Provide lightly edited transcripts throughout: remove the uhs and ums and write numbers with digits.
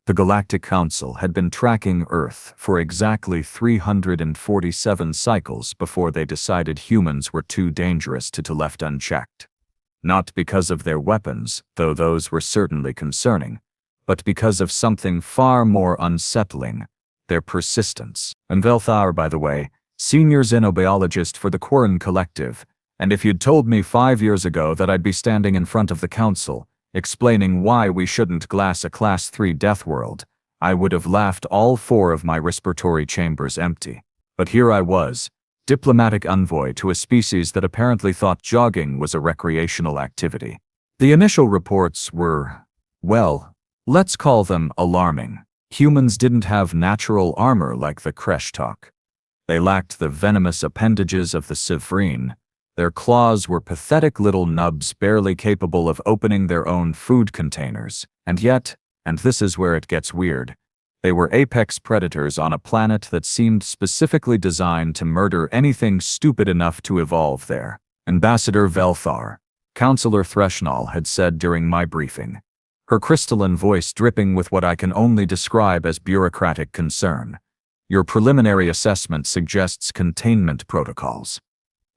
The Galactic Council had been tracking Earth for exactly 347 cycles before they decided humans were too dangerous to left unchecked. Not because of their weapons, though those were certainly concerning, but because of something far more unsettling: their persistence. And Vel'thar, by the way, senior xenobiologist for the Quarren Collective, and if you'd told me 5 years ago that I'd be standing in front of the Council, explaining why we shouldn't glass a Class 3 death world, I would have laughed all 4 of my respiratory chambers empty. But here I was, diplomatic envoy to a species that apparently thought jogging was a recreational activity. The initial reports were, well, let's call them alarming. Humans didn't have natural armor like the Kreshtok. They lacked the venomous appendages of the Sevrine. Their claws were pathetic little nubs barely capable of opening their own food containers. And yet, and this is where it gets weird, they were apex predators on a planet that seemed specifically designed to murder anything stupid enough to evolve there. Ambassador Vel'thar, Councillor Threshnall, had said during my briefing, her crystalline voice dripping with what I can only describe as bureaucratic concern. Your preliminary assessment suggests containment protocols.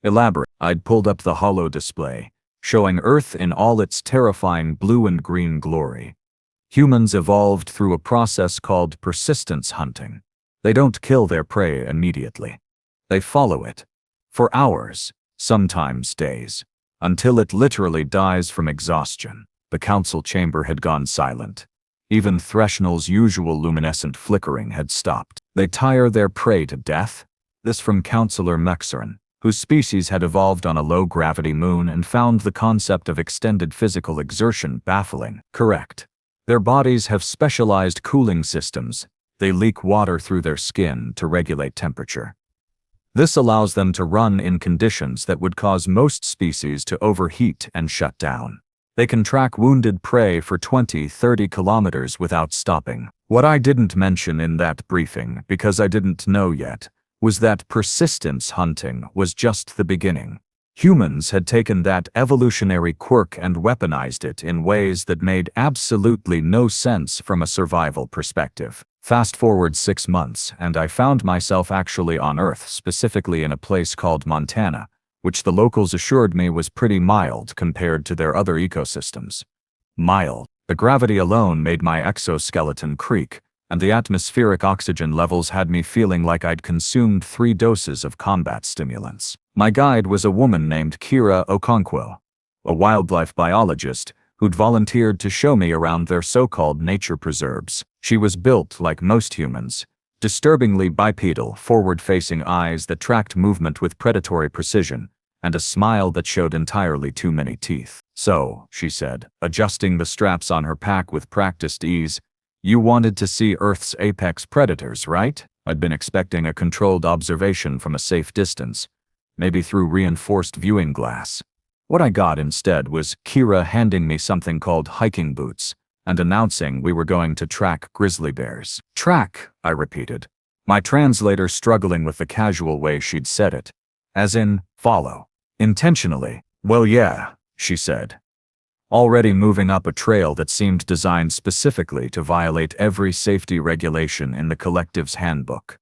Elaborate. I'd pulled up the holo display, showing Earth in all its terrifying blue and green glory. Humans evolved through a process called persistence hunting. They don't kill their prey immediately. They follow it. For hours, sometimes days, until it literally dies from exhaustion. The council chamber had gone silent. Even Threshnall's usual luminescent flickering had stopped. They tire their prey to death? This from Councillor Mexerin, whose species had evolved on a low-gravity moon and found the concept of extended physical exertion baffling. Correct. Their bodies have specialized cooling systems. They leak water through their skin to regulate temperature. This allows them to run in conditions that would cause most species to overheat and shut down. They can track wounded prey for 20-30 kilometers without stopping. What I didn't mention in that briefing, because I didn't know yet, was that persistence hunting was just the beginning. Humans had taken that evolutionary quirk and weaponized it in ways that made absolutely no sense from a survival perspective. Fast forward 6 months, and I found myself actually on Earth, specifically in a place called Montana, which the locals assured me was pretty mild compared to their other ecosystems. Mild. The gravity alone made my exoskeleton creak, and the atmospheric oxygen levels had me feeling like I'd consumed 3 doses of combat stimulants. My guide was a woman named Kira Okonkwo, a wildlife biologist who'd volunteered to show me around their so-called nature preserves. She was built like most humans, disturbingly bipedal, forward-facing eyes that tracked movement with predatory precision, and a smile that showed entirely too many teeth. So, she said, adjusting the straps on her pack with practiced ease, you wanted to see Earth's apex predators, right? I'd been expecting a controlled observation from a safe distance, maybe through reinforced viewing glass. What I got instead was Kira handing me something called hiking boots and announcing we were going to track grizzly bears. Track, I repeated, my translator struggling with the casual way she'd said it. As in, follow. Intentionally. Well, yeah, she said, already moving up a trail that seemed designed specifically to violate every safety regulation in the collective's handbook.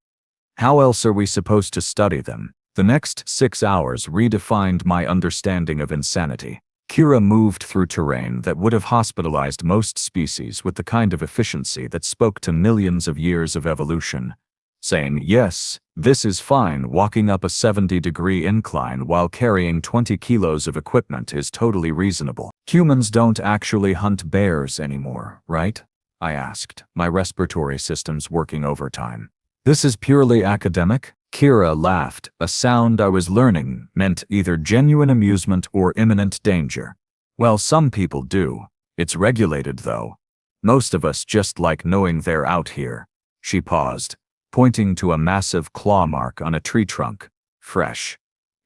How else are we supposed to study them? The next 6 hours redefined my understanding of insanity. Kira moved through terrain that would have hospitalized most species with the kind of efficiency that spoke to millions of years of evolution, saying, yes, this is fine. Walking up a 70-degree incline while carrying 20 kilos of equipment is totally reasonable. Humans don't actually hunt bears anymore, right? I asked, my respiratory systems working overtime. This is purely academic? Kira laughed, a sound I was learning meant either genuine amusement or imminent danger. Well, some people do. It's regulated, though. Most of us just like knowing they're out here. She paused, pointing to a massive claw mark on a tree trunk. Fresh.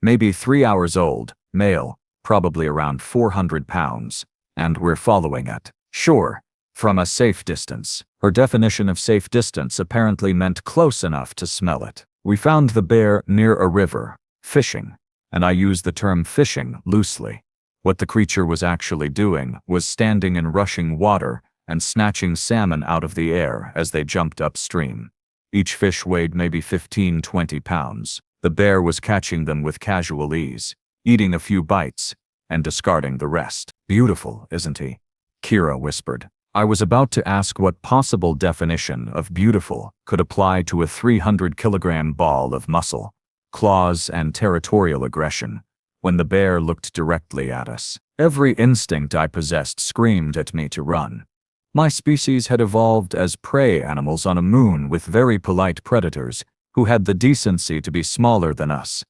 Maybe 3 hours old, male, probably around 400 pounds. And we're following it. Sure. From a safe distance. Her definition of safe distance apparently meant close enough to smell it. We found the bear near a river, fishing, and I use the term fishing loosely. What the creature was actually doing was standing in rushing water and snatching salmon out of the air as they jumped upstream. Each fish weighed maybe 15–20 pounds. The bear was catching them with casual ease, eating a few bites, and discarding the rest. "Beautiful, isn't he?" Kira whispered. I was about to ask what possible definition of beautiful could apply to a 300-kilogram ball of muscle, claws, and territorial aggression, when the bear looked directly at us. Every instinct I possessed screamed at me to run. My species had evolved as prey animals on a moon with very polite predators who had the decency to be smaller than us.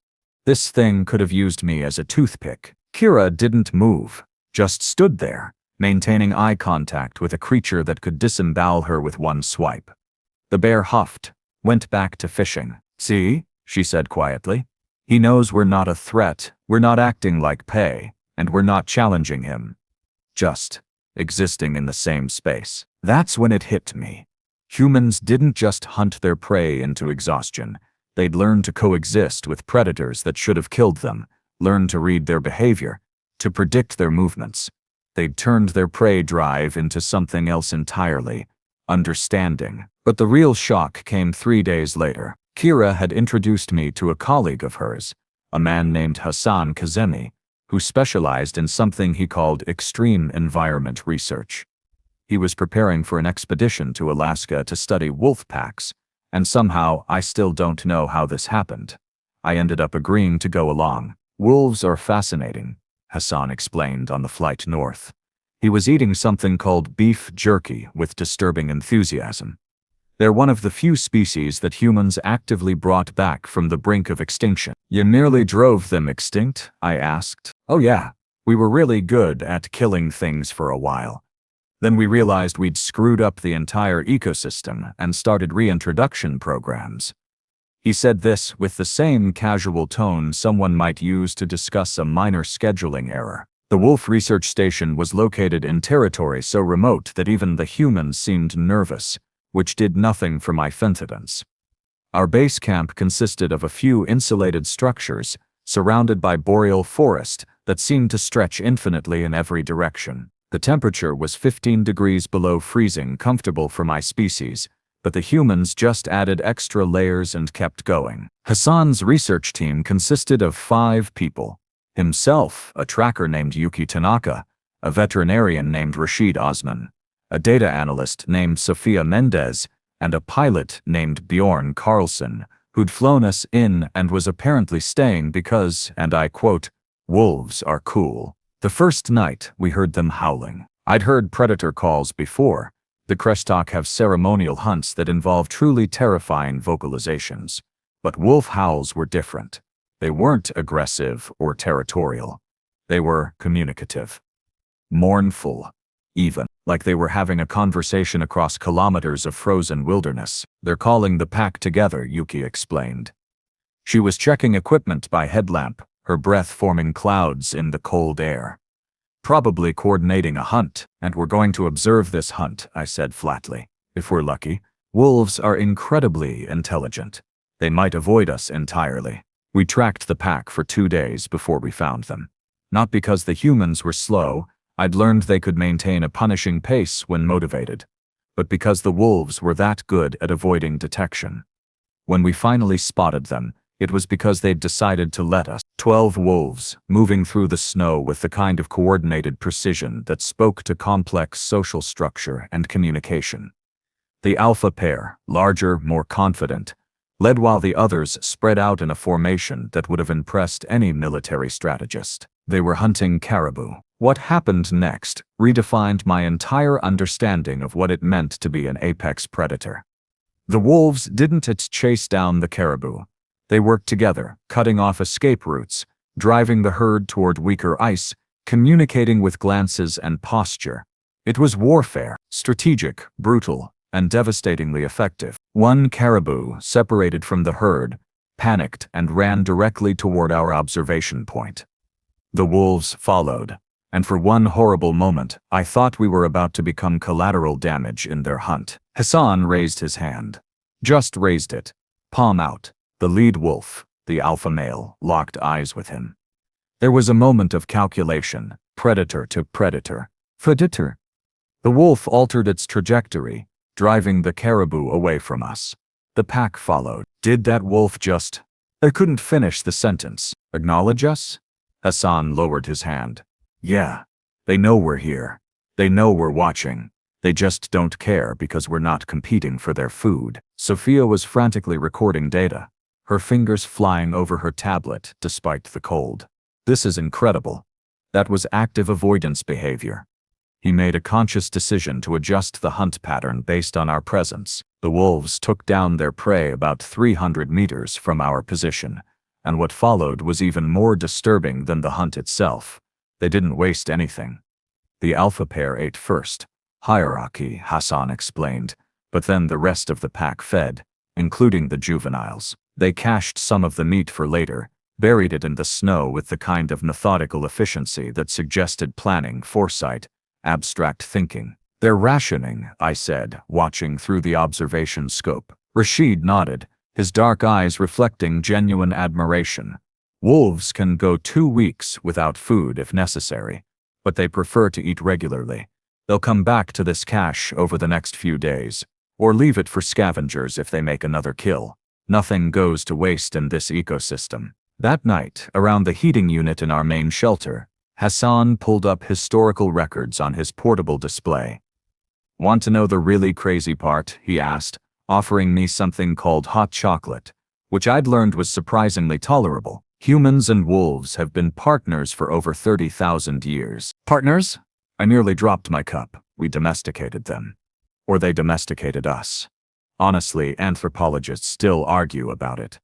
This thing could have used me as a toothpick. Kira didn't move, just stood there, maintaining eye contact with a creature that could disembowel her with one swipe. The bear huffed, went back to fishing. "See?" she said quietly. "He knows we're not a threat, we're not acting like prey, and we're not challenging him. Just existing in the same space." That's when it hit me. Humans didn't just hunt their prey into exhaustion. They'd learned to coexist with predators that should have killed them, learned to read their behavior, to predict their movements. They'd turned their prey drive into something else entirely, understanding. But the real shock came 3 days later. Kira had introduced me to a colleague of hers, a man named Hassan Kazemi, who specialized in something he called extreme environment research. He was preparing for an expedition to Alaska to study wolf packs, and somehow I still don't know how this happened. I ended up agreeing to go along. "Wolves are fascinating," Hassan explained on the flight north. He was eating something called beef jerky with disturbing enthusiasm. They're one of the few species that humans actively brought back from the brink of extinction. "You nearly drove them extinct?" I asked. "Oh yeah, we were really good at killing things for a while. Then we realized we'd screwed up the entire ecosystem and started reintroduction programs." He said this with the same casual tone someone might use to discuss a minor scheduling error. The wolf research station was located in territory so remote that even the humans seemed nervous, which did nothing for my confidence. Our base camp consisted of a few insulated structures surrounded by boreal forest that seemed to stretch infinitely in every direction. The temperature was 15 degrees below freezing, comfortable for my species, but the humans just added extra layers and kept going. Hassan's research team consisted of 5 people. Himself, a tracker named Yuki Tanaka, a veterinarian named Rashid Osman, a data analyst named Sophia Mendez, and a pilot named Bjorn Carlson, who'd flown us in and was apparently staying because, and I quote, "wolves are cool." The first night, we heard them howling. I'd heard predator calls before. The Kreshtok have ceremonial hunts that involve truly terrifying vocalizations. But wolf howls were different. They weren't aggressive or territorial. They were communicative. Mournful, even, like they were having a conversation across kilometers of frozen wilderness. "They're calling the pack together," Yuki explained. She was checking equipment by headlamp, her breath forming clouds in the cold air. "Probably coordinating a hunt, and we're going to observe this hunt," I said flatly. "If we're lucky. Wolves are incredibly intelligent. They might avoid us entirely." We tracked the pack for 2 days before we found them. Not because the humans were slow, I'd learned they could maintain a punishing pace when motivated, but because the wolves were that good at avoiding detection. When we finally spotted them, it was because they'd decided to let us. 12 wolves, moving through the snow with the kind of coordinated precision that spoke to complex social structure and communication. The alpha pair, larger, more confident, led while the others spread out in a formation that would have impressed any military strategist. They were hunting caribou. What happened next redefined my entire understanding of what it meant to be an apex predator. The wolves didn't chase down the caribou. They worked together, cutting off escape routes, driving the herd toward weaker ice, communicating with glances and posture. It was warfare, strategic, brutal, and devastatingly effective. One caribou, separated from the herd, panicked and ran directly toward our observation point. The wolves followed, and for one horrible moment, I thought we were about to become collateral damage in their hunt. Hassan raised his hand. Just raised it, palm out. The lead wolf, the alpha male, locked eyes with him. There was a moment of calculation, predator to predator. Predator. The wolf altered its trajectory, driving the caribou away from us. The pack followed. Did that wolf just... I couldn't finish the sentence. Acknowledge us? Hassan lowered his hand. Yeah. They know we're here. They know we're watching. They just don't care because we're not competing for their food. Sophia was frantically recording data, her fingers flying over her tablet despite the cold. This is incredible. That was active avoidance behavior. He made a conscious decision to adjust the hunt pattern based on our presence. The wolves took down their prey about 300 meters from our position, and what followed was even more disturbing than the hunt itself. They didn't waste anything. The alpha pair ate first. Hierarchy, Hassan explained, but then the rest of the pack fed, including the juveniles. They cached some of the meat for later, buried it in the snow with the kind of methodical efficiency that suggested planning, foresight, abstract thinking. They're rationing, I said, watching through the observation scope. Rashid nodded, his dark eyes reflecting genuine admiration. Wolves can go 2 weeks without food if necessary, but they prefer to eat regularly. They'll come back to this cache over the next few days, or leave it for scavengers if they make another kill. Nothing goes to waste in this ecosystem. That night, around the heating unit in our main shelter, Hassan pulled up historical records on his portable display. Want to know the really crazy part? He asked, offering me something called hot chocolate, which I'd learned was surprisingly tolerable. Humans and wolves have been partners for over 30,000 years. Partners? I nearly dropped my cup. We domesticated them. Or they domesticated us. Honestly, anthropologists still argue about it.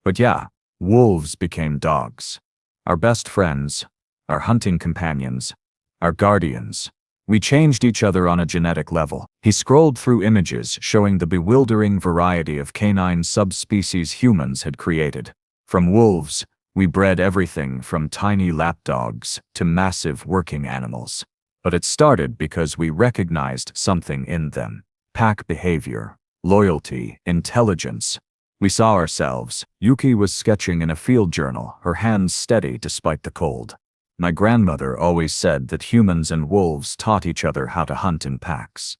But yeah, wolves became dogs. Our best friends, our hunting companions, our guardians. We changed each other on a genetic level. He scrolled through images showing the bewildering variety of canine subspecies humans had created. From wolves, we bred everything from tiny lapdogs to massive working animals. But it started because we recognized something in them. Pack behavior, loyalty, intelligence. We saw ourselves. Yuki was sketching in a field journal, her hands steady despite the cold. My grandmother always said that humans and wolves taught each other how to hunt in packs.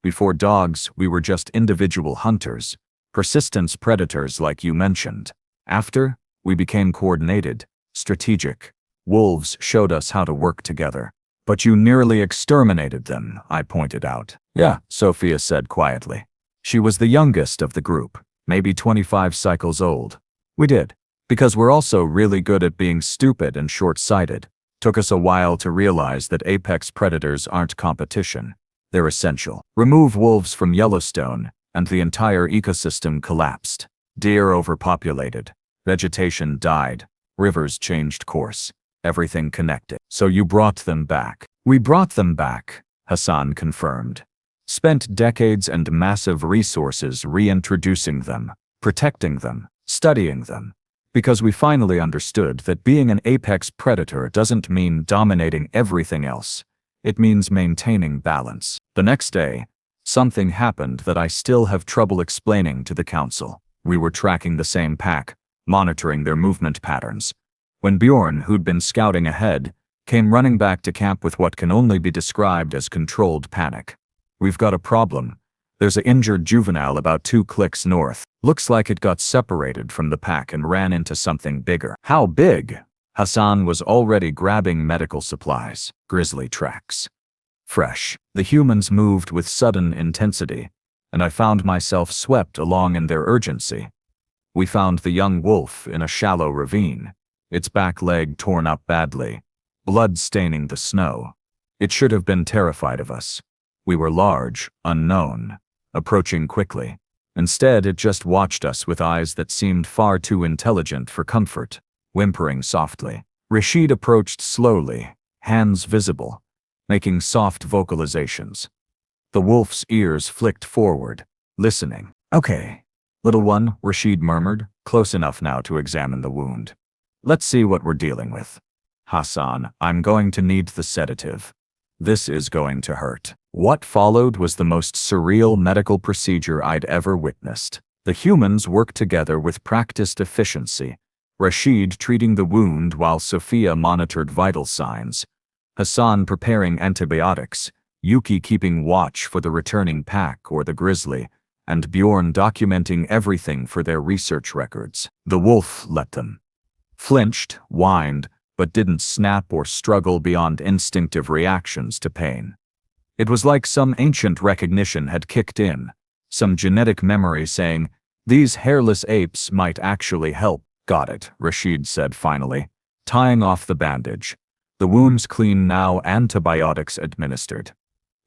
Before dogs, we were just individual hunters, persistence predators like you mentioned. After, we became coordinated, strategic. Wolves showed us how to work together. But you nearly exterminated them, I pointed out. Yeah, Sophia said quietly. She was the youngest of the group, maybe 25 cycles old. We did. Because we're also really good at being stupid and short-sighted. Took us a while to realize that apex predators aren't competition. They're essential. Remove wolves from Yellowstone, and the entire ecosystem collapsed. Deer overpopulated. Vegetation died. Rivers changed course. Everything connected. So you brought them back. We brought them back, Hassan confirmed. Spent decades and massive resources reintroducing them, protecting them, studying them. Because we finally understood that being an apex predator doesn't mean dominating everything else. It means maintaining balance. The next day, something happened that I still have trouble explaining to the council. We were tracking the same pack, monitoring their movement patterns, when Bjorn, who'd been scouting ahead, came running back to camp with what can only be described as controlled panic. We've got a problem. There's an injured juvenile about 2 clicks north. Looks like it got separated from the pack and ran into something bigger. How big? Hassan was already grabbing medical supplies. Grizzly tracks. Fresh. The humans moved with sudden intensity, and I found myself swept along in their urgency. We found the young wolf in a shallow ravine. Its back leg torn up badly, blood staining the snow. It should have been terrified of us. We were large, unknown, approaching quickly. Instead, it just watched us with eyes that seemed far too intelligent for comfort, whimpering softly. Rashid approached slowly, hands visible, making soft vocalizations. The wolf's ears flicked forward, listening. Okay, little one, Rashid murmured, close enough now to examine the wound. Let's see what we're dealing with. Hassan, I'm going to need the sedative. This is going to hurt. What followed was the most surreal medical procedure I'd ever witnessed. The humans worked together with practiced efficiency, Rashid treating the wound while Sophia monitored vital signs, Hassan preparing antibiotics, Yuki keeping watch for the returning pack or the grizzly, and Bjorn documenting everything for their research records. The wolf let them. Flinched, whined, but didn't snap or struggle beyond instinctive reactions to pain. It was like some ancient recognition had kicked in, some genetic memory saying, "These hairless apes might actually help." "Got it," Rashid said finally, tying off the bandage. "The wound's clean now, antibiotics administered.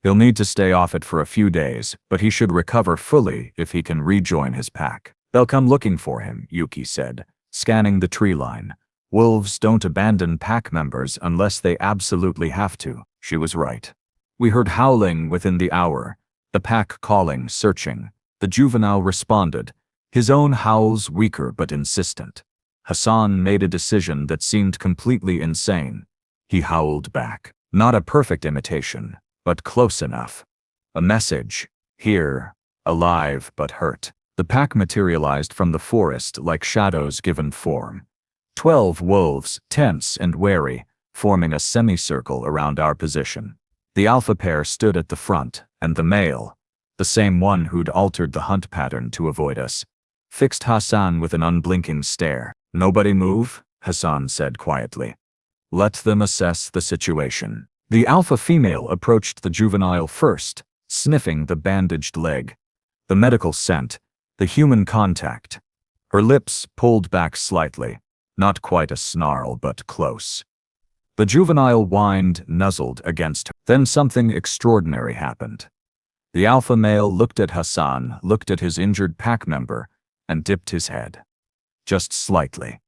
He'll need to stay off it for a few days, but he should recover fully if he can rejoin his pack." "They'll come looking for him," Yuki said, scanning the tree line. "Wolves don't abandon pack members unless they absolutely have to." She was right. We heard howling within the hour, the pack calling, searching. The juvenile responded, his own howls weaker but insistent. Hassan made a decision that seemed completely insane. He howled back. Not a perfect imitation, but close enough. A message. Here, alive but hurt. The pack materialized from the forest like shadows given form. 12 wolves, tense and wary, forming a semicircle around our position. The alpha pair stood at the front, and the male, the same one who'd altered the hunt pattern to avoid us, fixed Hassan with an unblinking stare. "Nobody move," Hassan said quietly. "Let them assess the situation." The alpha female approached the juvenile first, sniffing the bandaged leg. The medical scent, the human contact. Her lips pulled back slightly. Not quite a snarl, but close. The juvenile whined, nuzzled against her. Then something extraordinary happened. The alpha male looked at Hassan, looked at his injured pack member, and dipped his head. Just slightly.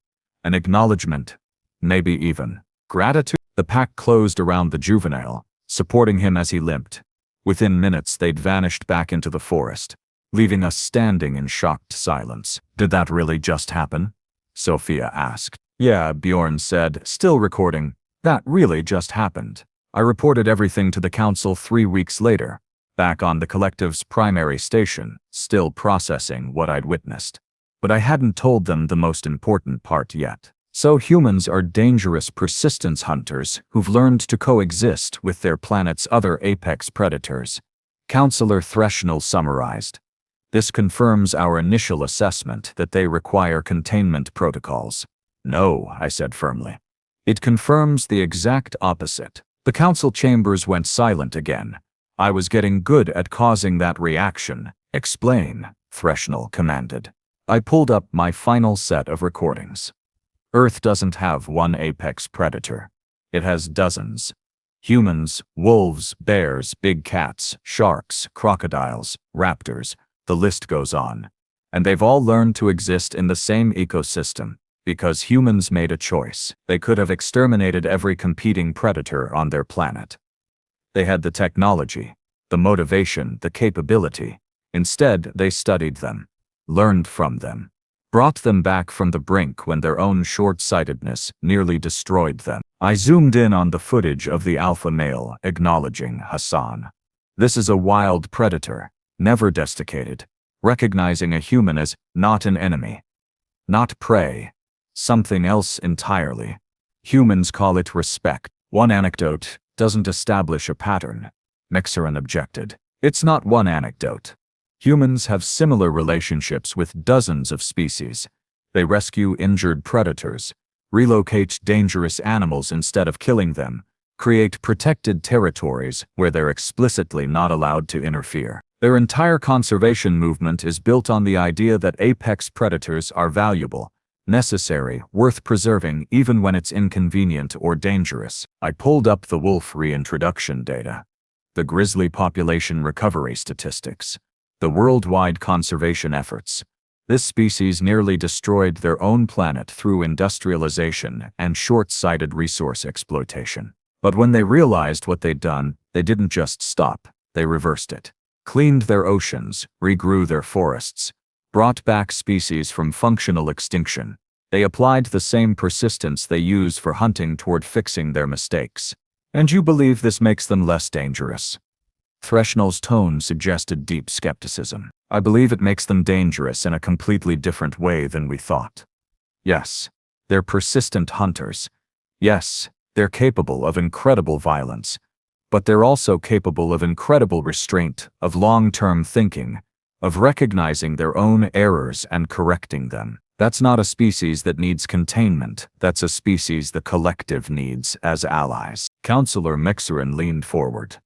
An acknowledgement, maybe even gratitude. The pack closed around the juvenile, supporting him as he limped. Within minutes they'd vanished back into the forest, leaving us standing in shocked silence. "Did that really just happen?" Sophia asked. "Yeah," Bjorn said, still recording. "That really just happened." I reported everything to the council 3 weeks later, back on the collective's primary station, still processing what I'd witnessed. But I hadn't told them the most important part yet. So humans are dangerous persistence hunters who've learned to coexist with their planet's other apex predators. Counselor Threshnell summarized. This confirms our initial assessment that they require containment protocols. "No," I said firmly. "It confirms the exact opposite." The council chambers went silent again. "I was getting good at causing that reaction." "Explain," Threshnell commanded. I pulled up my final set of recordings. Earth doesn't have one apex predator. It has dozens. Humans, wolves, bears, big cats, sharks, crocodiles, raptors, the list goes on. And they've all learned to exist in the same ecosystem, because humans made a choice. They could have exterminated every competing predator on their planet. They had the technology, the motivation, the capability. Instead, they studied them, learned from them, brought them back from the brink when their own short-sightedness nearly destroyed them. I zoomed in on the footage of the alpha male, acknowledging Hassan. This is a wild predator, never domesticated, recognizing a human as not an enemy, not prey, something else entirely. Humans call it respect. One anecdote doesn't establish a pattern, Mixeran objected. It's not one anecdote. Humans have similar relationships with dozens of species. They rescue injured predators, relocate dangerous animals instead of killing them, create protected territories where they're explicitly not allowed to interfere. Their entire conservation movement is built on the idea that apex predators are valuable, necessary, worth preserving even when it's inconvenient or dangerous. I pulled up the wolf reintroduction data, the grizzly population recovery statistics, the worldwide conservation efforts. This species nearly destroyed their own planet through industrialization and short-sighted resource exploitation. But when they realized what they'd done, they didn't just stop, they reversed it. Cleaned their oceans, regrew their forests, brought back species from functional extinction. They applied the same persistence they use for hunting toward fixing their mistakes. And you believe this makes them less dangerous? Threshnell's tone suggested deep skepticism. I believe it makes them dangerous in a completely different way than we thought. Yes, they're persistent hunters. Yes, they're capable of incredible violence. But they're also capable of incredible restraint, of long-term thinking, of recognizing their own errors and correcting them. That's not a species that needs containment, that's a species the collective needs as allies. Counselor Mixerin leaned forward.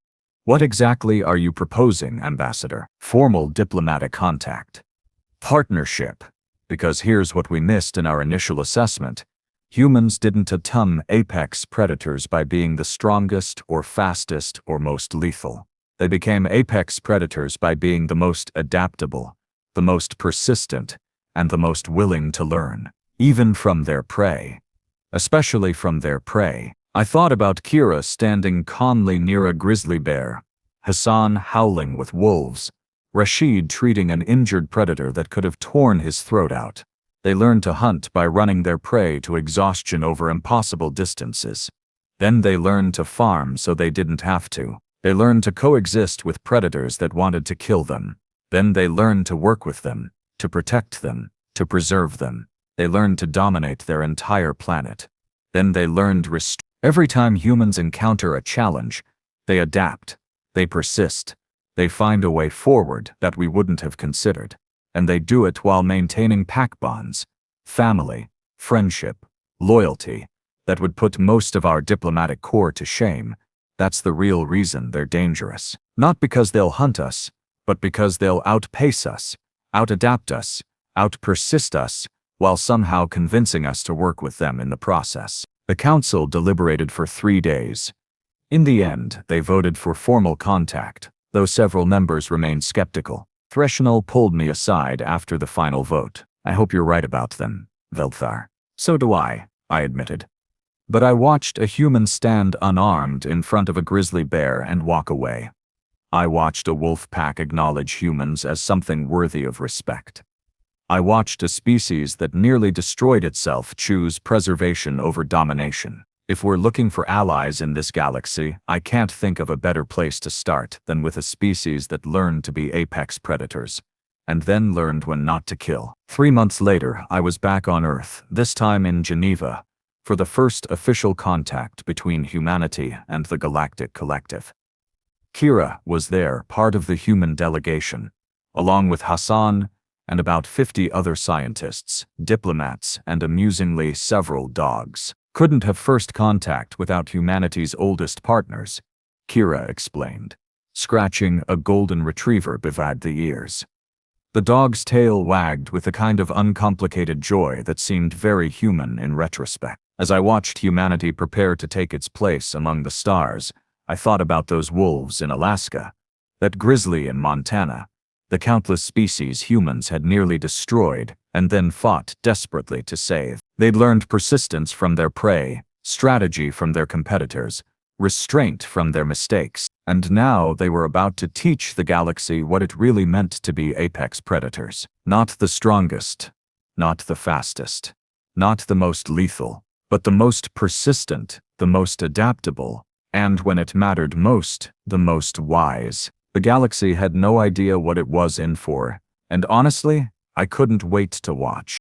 What exactly are you proposing, Ambassador? Formal diplomatic contact. Partnership. Because here's what we missed in our initial assessment. Humans didn't become apex predators by being the strongest or fastest or most lethal. They became apex predators by being the most adaptable, the most persistent, and the most willing to learn, even from their prey. Especially from their prey. I thought about Kira standing calmly near a grizzly bear, Hassan howling with wolves, Rashid treating an injured predator that could have torn his throat out. They learned to hunt by running their prey to exhaustion over impossible distances. Then they learned to farm so they didn't have to. They learned to coexist with predators that wanted to kill them. Then they learned to work with them, to protect them, to preserve them. They learned to dominate their entire planet. Then they learned restraint. Every time humans encounter a challenge, they adapt, they persist, they find a way forward that we wouldn't have considered. And they do it while maintaining pack bonds, family, friendship, loyalty, that would put most of our diplomatic corps to shame. That's the real reason they're dangerous. Not because they'll hunt us, but because they'll outpace us, out-adapt us, out-persist us, while somehow convincing us to work with them in the process. The council deliberated for 3 days. In the end, they voted for formal contact, though several members remained skeptical. Threshnell pulled me aside after the final vote. I hope you're right about them, Vel'thar. So do I admitted. But I watched a human stand unarmed in front of a grizzly bear and walk away. I watched a wolf pack acknowledge humans as something worthy of respect. I watched a species that nearly destroyed itself choose preservation over domination. If we're looking for allies in this galaxy, I can't think of a better place to start than with a species that learned to be apex predators, and then learned when not to kill. 3 months later, I was back on Earth, this time in Geneva, for the first official contact between humanity and the Galactic Collective. Kira was there, part of the human delegation, along with Hassan and about 50 other scientists, diplomats, and amusingly several dogs. Couldn't have first contact without humanity's oldest partners, Kira explained, scratching a golden retriever beside the ears. The dog's tail wagged with a kind of uncomplicated joy that seemed very human in retrospect. As I watched humanity prepare to take its place among the stars, I thought about those wolves in Alaska, that grizzly in Montana, the countless species humans had nearly destroyed and then fought desperately to save. They'd learned persistence from their prey, strategy from their competitors, restraint from their mistakes, and now they were about to teach the galaxy what it really meant to be apex predators. Not the strongest, not the fastest, not the most lethal, but the most persistent, the most adaptable, and when it mattered most, the most wise. The galaxy had no idea what it was in for, and honestly, I couldn't wait to watch.